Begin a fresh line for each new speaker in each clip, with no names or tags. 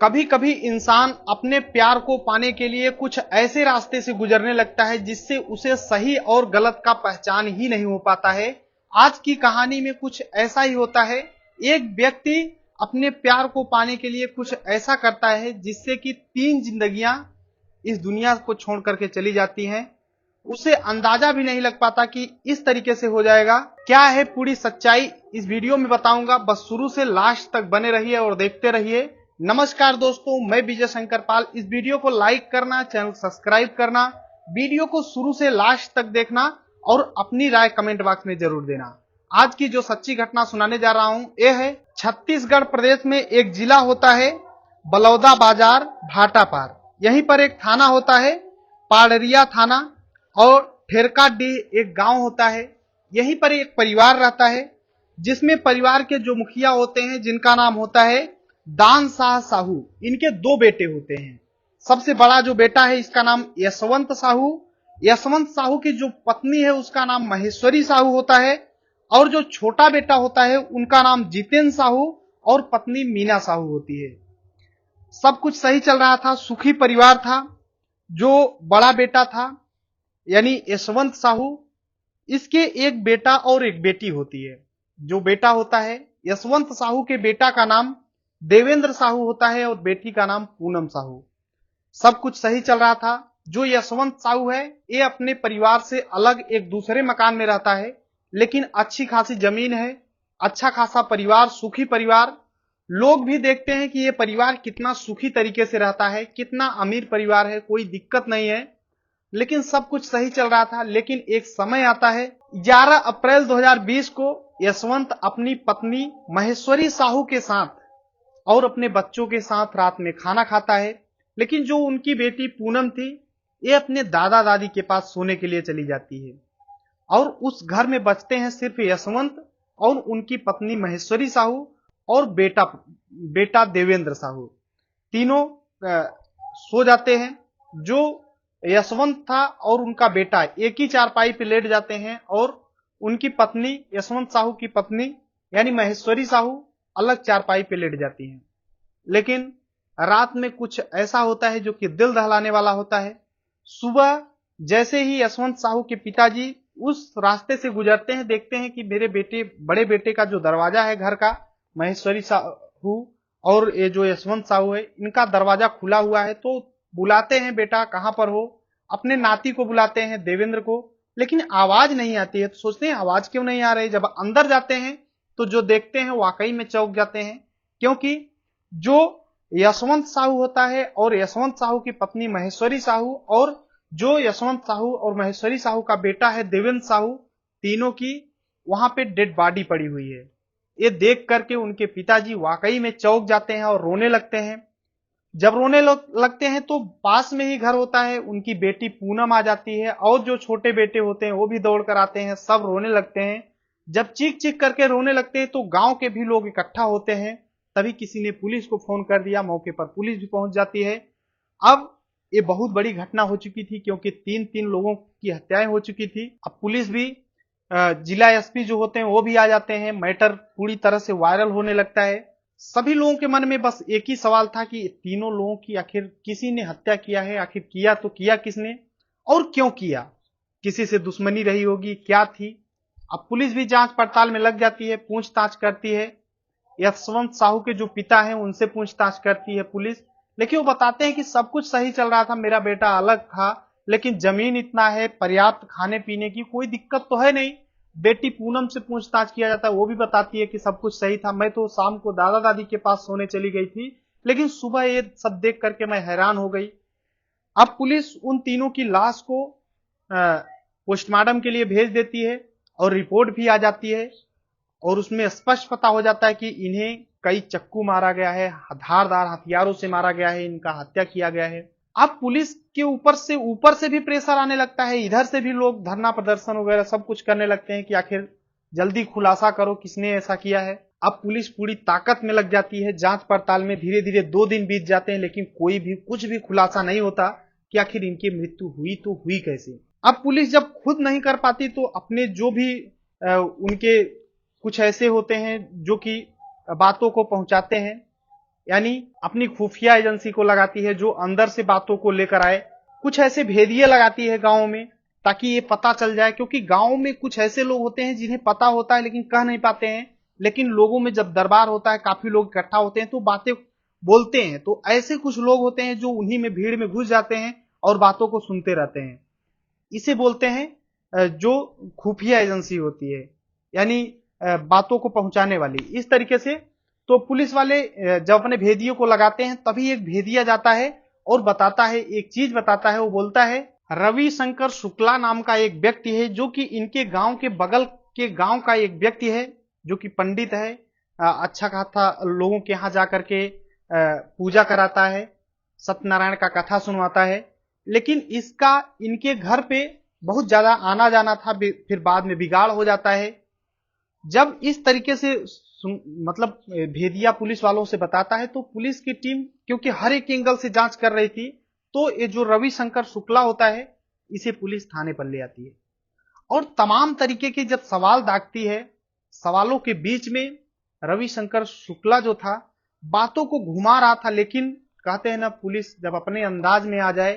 कभी कभी इंसान अपने प्यार को पाने के लिए कुछ ऐसे रास्ते से गुजरने लगता है जिससे उसे सही और गलत का पहचान ही नहीं हो पाता है। आज की कहानी में कुछ ऐसा ही होता है। एक व्यक्ति अपने प्यार को पाने के लिए कुछ ऐसा करता है जिससे कि 3 जिंदगियां इस दुनिया को छोड़ करके चली जाती हैं। उसे अंदाजा भी नहीं लग पाता कि इस तरीके से हो जाएगा। क्या है पूरी सच्चाई इस वीडियो में बताऊंगा, बस शुरू से लास्ट तक बने रहिए और देखते रहिए। नमस्कार दोस्तों, मैं विजय शंकर पाल। इस वीडियो को लाइक करना, चैनल सब्सक्राइब करना, वीडियो को शुरू से लास्ट तक देखना और अपनी राय कमेंट बॉक्स में जरूर देना। आज की जो सच्ची घटना सुनाने जा रहा हूं यह है छत्तीसगढ़ प्रदेश में एक जिला होता है बलौदा बाजार भाटापार। यहीं पर एक थाना होता है पाडरिया थाना और ठेरकाडीह एक गांव होता है। यहीं पर एक परिवार रहता है जिसमें परिवार के जो मुखिया होते हैं जिनका नाम होता है दान शाह साहू। इनके 2 बेटे होते हैं। सबसे बड़ा जो बेटा है इसका नाम यशवंत साहू। यशवंत साहू की जो पत्नी है उसका नाम महेश्वरी साहू होता है और जो छोटा बेटा होता है उनका नाम जितेंद्र साहू और पत्नी मीना साहू होती है। सब कुछ सही चल रहा था, सुखी परिवार था। जो बड़ा बेटा था यानी यशवंत साहू, इसके एक बेटा और एक बेटी होती है। जो बेटा होता है यशवंत साहू के बेटा का नाम देवेंद्र साहू होता है और बेटी का नाम पूनम साहू। सब कुछ सही चल रहा था। जो यशवंत साहू है ये अपने परिवार से अलग एक दूसरे मकान में रहता है, लेकिन अच्छी खासी जमीन है, अच्छा खासा परिवार, सुखी परिवार। लोग भी देखते हैं कि ये परिवार कितना सुखी तरीके से रहता है, कितना अमीर परिवार है, कोई दिक्कत नहीं है। लेकिन सब कुछ सही चल रहा था। लेकिन एक समय आता है 11 अप्रैल 2020 को यशवंत अपनी पत्नी महेश्वरी साहू के साथ और अपने बच्चों के साथ रात में खाना खाता है। लेकिन जो उनकी बेटी पूनम थी ये अपने दादा दादी के पास सोने के लिए चली जाती है और उस घर में बचते हैं सिर्फ यशवंत और उनकी पत्नी महेश्वरी साहू और बेटा देवेंद्र साहू। तीनों सो जाते हैं। जो यशवंत था और उनका बेटा एक ही चारपाई पे लेट जाते हैं और उनकी पत्नी यशवंत साहू की पत्नी यानी महेश्वरी साहू अलग चारपाई पे लेट जाती हैं। लेकिन रात में कुछ ऐसा होता है जो कि दिल दहलाने वाला होता है। सुबह जैसे ही यशवंत साहू के पिताजी उस रास्ते से गुजरते हैं, देखते हैं कि मेरे बड़े बेटे का जो दरवाजा है घर का, महेश्वरी साहू और ये जो यशवंत साहू है इनका दरवाजा खुला हुआ है। तो बुलाते हैं, बेटा कहां पर हो। अपने नाती को बुलाते हैं, देवेंद्र को, लेकिन आवाज नहीं आती है। तो सोचते हैं आवाज क्यों नहीं आ रही। जब अंदर जाते हैं तो जो देखते हैं वाकई में चौंक जाते हैं, क्योंकि जो यशवंत साहू होता है और यशवंत साहू की पत्नी महेश्वरी साहू और जो यशवंत साहू और महेश्वरी साहू का बेटा है देवेंद्र साहू, तीनों की वहां पे डेड बॉडी पड़ी हुई है। ये देख करके उनके पिताजी वाकई में चौंक जाते हैं और रोने लगते हैं। जब रोने लगते हैं तो पास में ही घर होता है, उनकी बेटी पूनम आ जाती है और जो छोटे बेटे होते हैं वो भी दौड़ कर आते हैं। सब रोने लगते हैं। जब चीख चीख करके रोने लगते हैं तो गांव के भी लोग इकट्ठा होते हैं। तभी किसी ने पुलिस को फोन कर दिया। मौके पर पुलिस भी पहुंच जाती है। अब ये बहुत बड़ी घटना हो चुकी थी क्योंकि 3 लोगों की हत्याएं हो चुकी थी। अब पुलिस भी, जिला एसपी जो होते हैं वो भी आ जाते हैं। मैटर पूरी तरह से वायरल होने लगता है। सभी लोगों के मन में बस एक ही सवाल था कि तीनों लोगों की आखिर किसी ने हत्या किया है। आखिर किया तो किया किसने और क्यों किया। किसी से दुश्मनी रही होगी, क्या थी। अब पुलिस भी जांच पड़ताल में लग जाती है, पूछताछ करती है। यशवंत साहू के जो पिता हैं उनसे पूछताछ करती है पुलिस, लेकिन वो बताते हैं कि सब कुछ सही चल रहा था, मेरा बेटा अलग था, लेकिन जमीन इतना है, पर्याप्त खाने पीने की कोई दिक्कत तो है नहीं। बेटी पूनम से पूछताछ किया जाता है, वो भी बताती है कि सब कुछ सही था, मैं तो शाम को दादा दादी के पास सोने चली गई थी, लेकिन सुबह ये सब देख करके मैं हैरान हो गई। अब पुलिस उन तीनों की लाश को पोस्टमार्टम के लिए भेज देती है और रिपोर्ट भी आ जाती है और उसमें स्पष्ट पता हो जाता है कि इन्हें कई चक्कू मारा गया है, धारदार हथियारों से मारा गया है, इनका हत्या किया गया है। अब पुलिस के ऊपर से भी प्रेशर आने लगता है। इधर से भी लोग धरना प्रदर्शन वगैरह सब कुछ करने लगते हैं कि आखिर जल्दी खुलासा करो किसने ऐसा किया है। अब पुलिस पूरी ताकत में लग जाती है जांच पड़ताल में। धीरे धीरे 2 दिन बीत जाते हैं लेकिन कुछ भी खुलासा नहीं होता कि आखिर इनकी मृत्यु हुई तो हुई कैसे। अब पुलिस जब खुद नहीं कर पाती तो अपने जो भी उनके कुछ ऐसे होते हैं जो कि बातों को पहुंचाते हैं यानी अपनी खुफिया एजेंसी को लगाती है जो अंदर से बातों को लेकर आए। कुछ ऐसे भेदिए लगाती है गांव में ताकि ये पता चल जाए, क्योंकि गांव में कुछ ऐसे लोग होते हैं जिन्हें पता होता है लेकिन कह नहीं पाते हैं। लेकिन लोगों में जब दरबार होता है, काफी लोग इकट्ठा होते हैं तो बातें बोलते हैं। तो ऐसे कुछ लोग होते हैं जो उन्हीं में भीड़ में घुस जाते हैं और बातों को सुनते रहते हैं। इसे बोलते हैं जो खुफिया एजेंसी होती है, यानी बातों को पहुंचाने वाली। इस तरीके से तो पुलिस वाले जब अपने भेदियों को लगाते हैं तभी एक भेदिया जाता है और बताता है, एक चीज बताता है। वो बोलता है रविशंकर शुक्ला नाम का एक व्यक्ति है जो कि इनके गांव के बगल के गांव का एक व्यक्ति है जो कि पंडित है, अच्छा खासा लोगों के यहाँ जाकर के पूजा कराता है, सत्यनारायण का कथा सुनवाता है। लेकिन इसका इनके घर पे बहुत ज्यादा आना जाना था, फिर बाद में बिगाड़ हो जाता है। जब इस तरीके से मतलब भेदिया पुलिस वालों से बताता है तो पुलिस की टीम क्योंकि हर एक एंगल से जांच कर रही थी, तो ये जो रविशंकर शुक्ला होता है इसे पुलिस थाने पर ले आती है और तमाम तरीके के जब सवाल दागती है, सवालों के बीच में रविशंकर शुक्ला जो था बातों को घुमा रहा था। लेकिन कहते हैं ना, पुलिस जब अपने अंदाज में आ जाए,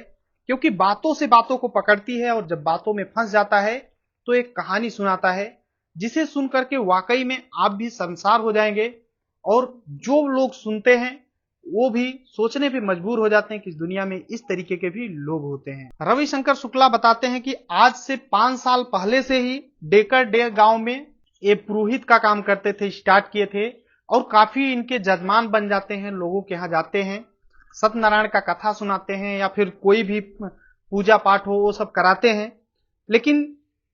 क्योंकि बातों से बातों को पकड़ती है और जब बातों में फंस जाता है तो एक कहानी सुनाता है जिसे सुन करके वाकई में आप भी संसार हो जाएंगे और जो लोग सुनते हैं वो भी सोचने पे मजबूर हो जाते हैं कि इस दुनिया में इस तरीके के भी लोग होते हैं। रविशंकर शुक्ला बताते हैं कि आज से 5 साल पहले से ही डेकर डे गांव में ये पुरोहित का काम करते थे, स्टार्ट किए थे और काफी इनके जजमान बन जाते हैं। लोगों के यहाँ जाते हैं, सत्यनारायण का कथा सुनाते हैं या फिर कोई भी पूजा पाठ हो वो सब कराते हैं। लेकिन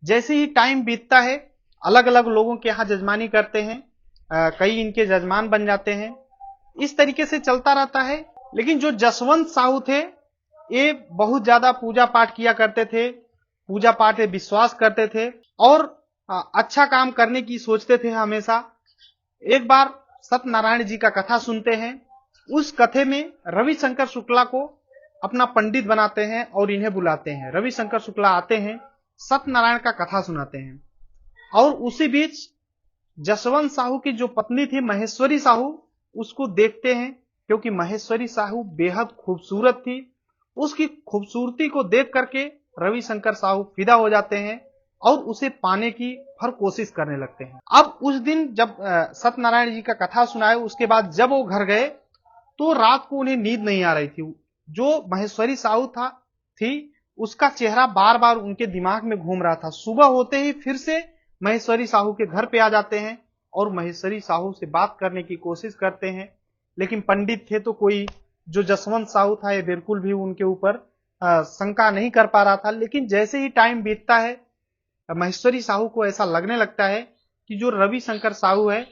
जैसे ही टाइम बीतता है अलग अलग लोगों के यहाँ जजमानी करते हैं, कई इनके जजमान बन जाते हैं। इस तरीके से चलता रहता है। लेकिन जो जसवंत साहू थे ये बहुत ज्यादा पूजा पाठ किया करते थे, पूजा पाठ में विश्वास करते थे और अच्छा काम करने की सोचते थे हमेशा। एक बार सत्यनारायण जी का कथा सुनते हैं, उस कथे में रविशंकर शुक्ला को अपना पंडित बनाते हैं और इन्हें बुलाते हैं। रविशंकर शुक्ला आते हैं, सत्यनारायण का कथा सुनाते हैं और उसी बीच जसवंत साहू की जो पत्नी थी महेश्वरी साहू उसको देखते हैं, क्योंकि महेश्वरी साहू बेहद खूबसूरत थी। उसकी खूबसूरती को देख करके रविशंकर साहू फिदा हो जाते हैं और उसे पाने की हर कोशिश करने लगते हैं। अब उस दिन जब सत्यनारायण जी का कथा सुनाए उसके बाद जब वो घर गए तो रात को उन्हें नींद नहीं आ रही थी। जो महेश्वरी साहू थी उसका चेहरा बार बार उनके दिमाग में घूम रहा था। सुबह होते ही फिर से महेश्वरी साहू के घर पे आ जाते हैं और महेश्वरी साहू से बात करने की कोशिश करते हैं। लेकिन पंडित थे तो कोई जो जसवंत साहू था ये बिल्कुल भी उनके ऊपर शंका नहीं कर पा रहा था। लेकिन जैसे ही टाइम बीतता है महेश्वरी साहू को ऐसा लगने लगता है कि जो रविशंकर साहू है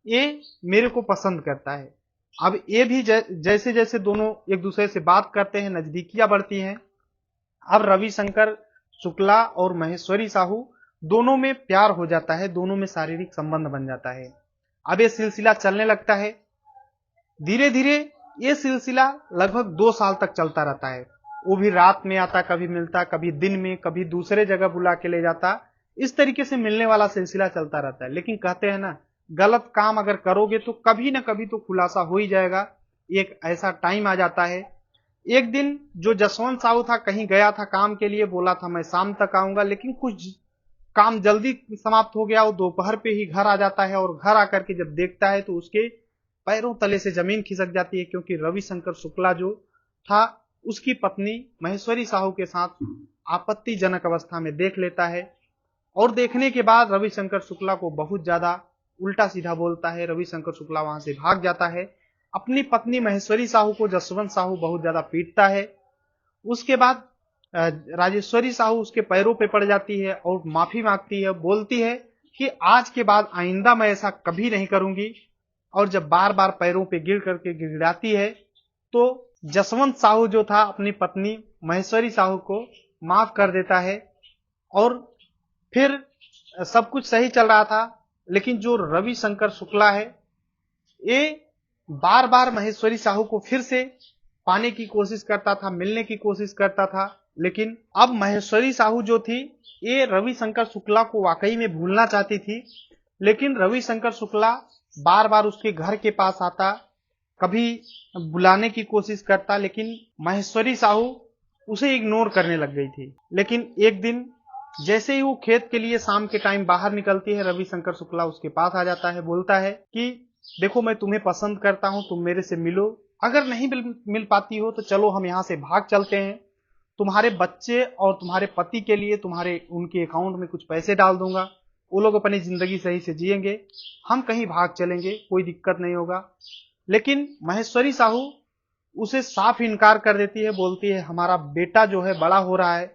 ये मेरे को पसंद करता है। अब ये भी जैसे जैसे दोनों एक दूसरे से बात करते हैं नजदीकियां बढ़ती हैं। अब रविशंकर शुक्ला और महेश्वरी साहू दोनों में प्यार हो जाता है, दोनों में शारीरिक संबंध बन जाता है। अब ये सिलसिला चलने लगता है। धीरे धीरे ये सिलसिला लगभग 2 साल तक चलता रहता है। वो भी रात में आता, कभी मिलता, कभी दिन में, कभी दूसरे जगह बुला के ले जाता। इस तरीके से मिलने वाला सिलसिला चलता रहता है। लेकिन कहते हैं ना, गलत काम अगर करोगे तो कभी ना कभी तो खुलासा हो ही जाएगा। एक ऐसा टाइम आ जाता है। एक दिन जो जसवंत साहू था कहीं गया था काम के लिए, बोला था मैं शाम तक आऊंगा, लेकिन कुछ काम जल्दी समाप्त हो गया। वो दोपहर पे ही घर आ जाता है और घर आकर के जब देखता है तो उसके पैरों तले से जमीन खिसक जाती है, क्योंकि रविशंकर शुक्ला जो था उसकी पत्नी महेश्वरी साहू के साथ आपत्तिजनक अवस्था में देख लेता है। और देखने के बाद रविशंकर शुक्ला को बहुत ज्यादा उल्टा सीधा बोलता है। रविशंकर शुक्ला वहां से भाग जाता है। अपनी पत्नी महेश्वरी साहू को जसवंत साहू बहुत ज्यादा पीटता है। उसके बाद राजेश्वरी साहू उसके पैरों पे पड़ जाती है और माफी मांगती है, बोलती है कि आज के बाद आइंदा मैं ऐसा कभी नहीं करूंगी। और जब बार बार पैरों पे गिर करके गिड़गिड़ाती है तो जसवंत साहू जो था अपनी पत्नी महेश्वरी साहू को माफ कर देता है और फिर सब कुछ सही चल रहा था। लेकिन जो रविशंकर शुक्ला है ये बार बार महेश्वरी साहू को फिर से पाने की कोशिश करता था, मिलने की कोशिश करता था। लेकिन अब महेश्वरी साहू जो थी ये रविशंकर शुक्ला को वाकई में भूलना चाहती थी। लेकिन रविशंकर शुक्ला बार बार उसके घर के पास आता, कभी बुलाने की कोशिश करता, लेकिन महेश्वरी साहू उसे इग्नोर करने लग गई थी। लेकिन एक दिन जैसे ही वो खेत के लिए शाम के टाइम बाहर निकलती है, रविशंकर शुक्ला उसके पास आ जाता है, बोलता है कि देखो मैं तुम्हें पसंद करता हूं, तुम मेरे से मिलो, अगर नहीं मिल पाती हो तो चलो हम यहां से भाग चलते हैं, तुम्हारे बच्चे और तुम्हारे पति के लिए तुम्हारे उनके अकाउंट में कुछ पैसे डाल दूंगा, वो लोग अपनी जिंदगी सही से जिएंगे, हम कहीं भाग चलेंगे, कोई दिक्कत नहीं होगा। लेकिन महेश्वरी साहू उसे साफ इनकार कर देती है, बोलती है हमारा बेटा जो है बड़ा हो रहा है,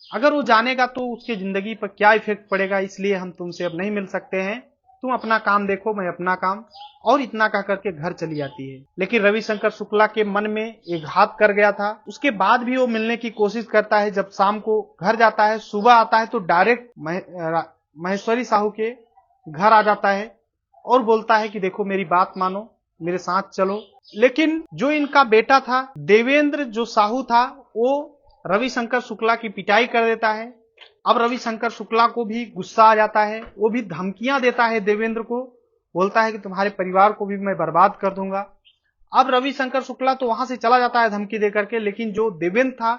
अगर वो जानेगा तो उसकी जिंदगी पर क्या इफेक्ट पड़ेगा, इसलिए हम तुमसे अब नहीं मिल सकते हैं, तुम अपना काम देखो, मैं अपना काम, और इतना कह करके घर चली जाती है। लेकिन रविशंकर शुक्ला के मन में एक घात कर गया था, उसके बाद भी वो मिलने की कोशिश करता है। जब शाम को घर जाता है, सुबह आता है तो डायरेक्ट महेश्वरी साहू के घर आ जाता है और बोलता है कि देखो मेरी बात मानो, मेरे साथ चलो। लेकिन जो इनका बेटा था देवेंद्र जो साहू था, वो रविशंकर शुक्ला की पिटाई कर देता है। अब रविशंकर शुक्ला को भी गुस्सा आ जाता है, वो भी धमकियां देता है देवेंद्र को, बोलता है कि तुम्हारे परिवार को भी मैं बर्बाद कर दूंगा। अब रविशंकर शुक्ला तो वहां से चला जाता है धमकी दे करके, लेकिन जो देवेंद्र था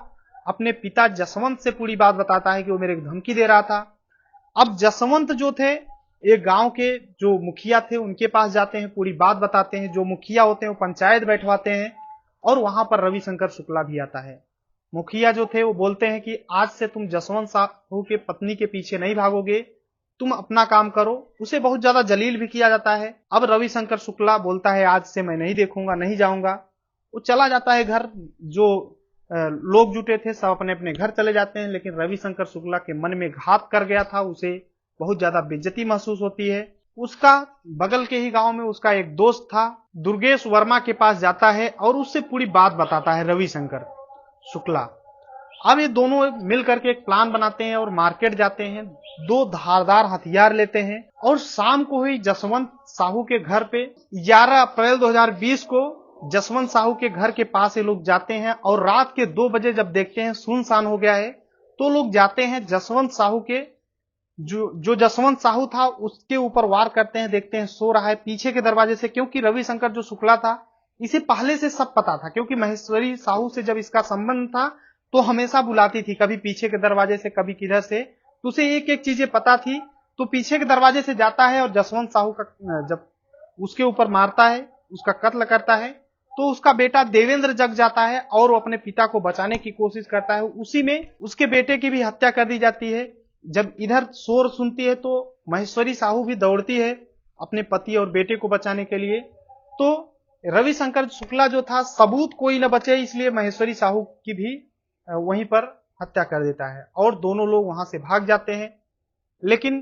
अपने पिता जसवंत से पूरी बात बताता है कि वो मेरे को धमकी दे रहा था। अब जसवंत जो थे एक गांव के जो मुखिया थे उनके पास जाते हैं, पूरी बात बताते हैं, जो मुखिया होते हैं वो पंचायत बैठवाते हैं, और वहां पर रविशंकर शुक्ला भी आता है। मुखिया जो थे वो बोलते हैं कि आज से तुम जसवंत साहू के पत्नी के पीछे नहीं भागोगे, तुम अपना काम करो। उसे बहुत ज्यादा जलील भी किया जाता है। अब रविशंकर शुक्ला बोलता है आज से मैं नहीं देखूंगा, नहीं जाऊंगा। वो चला जाता है घर, जो लोग जुटे थे सब अपने अपने घर चले जाते हैं। लेकिन रविशंकर शुक्ला के मन में घात कर गया था, उसे बहुत ज्यादा बेइज्जती महसूस होती है। उसका बगल के ही गांव में उसका एक दोस्त था दुर्गेश वर्मा के पास जाता है और उससे पूरी बात बताता है रविशंकर शुक्ला। अब ये दोनों मिल करके एक प्लान बनाते हैं और मार्केट जाते हैं, दो धारदार हथियार लेते हैं और शाम को ही जसवंत साहू के घर पे 11 अप्रैल 2020 को जसवंत साहू के घर के पास ये लोग जाते हैं। और रात के 2 बजे जब देखते हैं सुनसान हो गया है, तो लोग जाते हैं जसवंत साहू के जो जसवंत साहू था उसके ऊपर वार करते हैं, देखते हैं सो रहा है पीछे के दरवाजे से। क्योंकि रविशंकर जो शुक्ला था इसे पहले से सब पता था, क्योंकि महेश्वरी साहू से जब इसका संबंध था तो हमेशा बुलाती थी, कभी पीछे के दरवाजे से कभी किधर से, तो उसे एक एक चीजें पता थी। तो पीछे के दरवाजे से जाता है और जसवंत साहू का जब उसके ऊपर मारता है, उसका कत्ल करता है, तो उसका बेटा देवेंद्र जग जाता है और वो अपने पिता को बचाने की कोशिश करता है। उसी में उसके बेटे की भी हत्या कर दी जाती है। जब इधर शोर सुनती है तो महेश्वरी साहू भी दौड़ती है अपने पति और बेटे को बचाने के लिए। तो रविशंकर शुक्ला जो था सबूत कोई न बचे, इसलिए महेश्वरी साहू की भी वहीं पर हत्या कर देता है और दोनों लोग वहां से भाग जाते हैं। लेकिन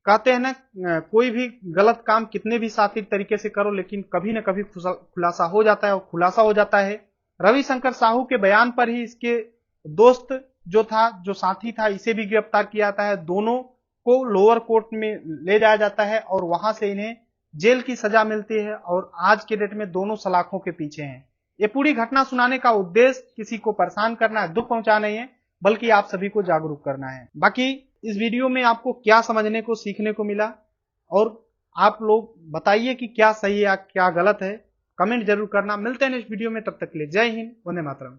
कहते हैं ना, कोई भी गलत काम कितने भी शातिर तरीके से करो लेकिन कभी न कभी खुलासा हो जाता है, और खुलासा हो जाता है। रविशंकर साहू के बयान पर ही इसके दोस्त जो था, जो साथी था, इसे भी गिरफ्तार किया जाता है। दोनों को लोअर कोर्ट में ले जाया जाता है और वहां से इन्हें जेल की सजा मिलती है और आज के डेट में दोनों सलाखों के पीछे हैं। ये पूरी घटना सुनाने का उद्देश्य किसी को परेशान करना है, दुख पहुंचाना नहीं है, बल्कि आप सभी को जागरूक करना है। बाकी इस वीडियो में आपको क्या समझने को सीखने को मिला और आप लोग बताइए कि क्या सही है क्या गलत है, कमेंट जरूर करना। मिलते हैं नेक्स्ट वीडियो में, तब तक के लिए जय हिंद, वंदे मातरम।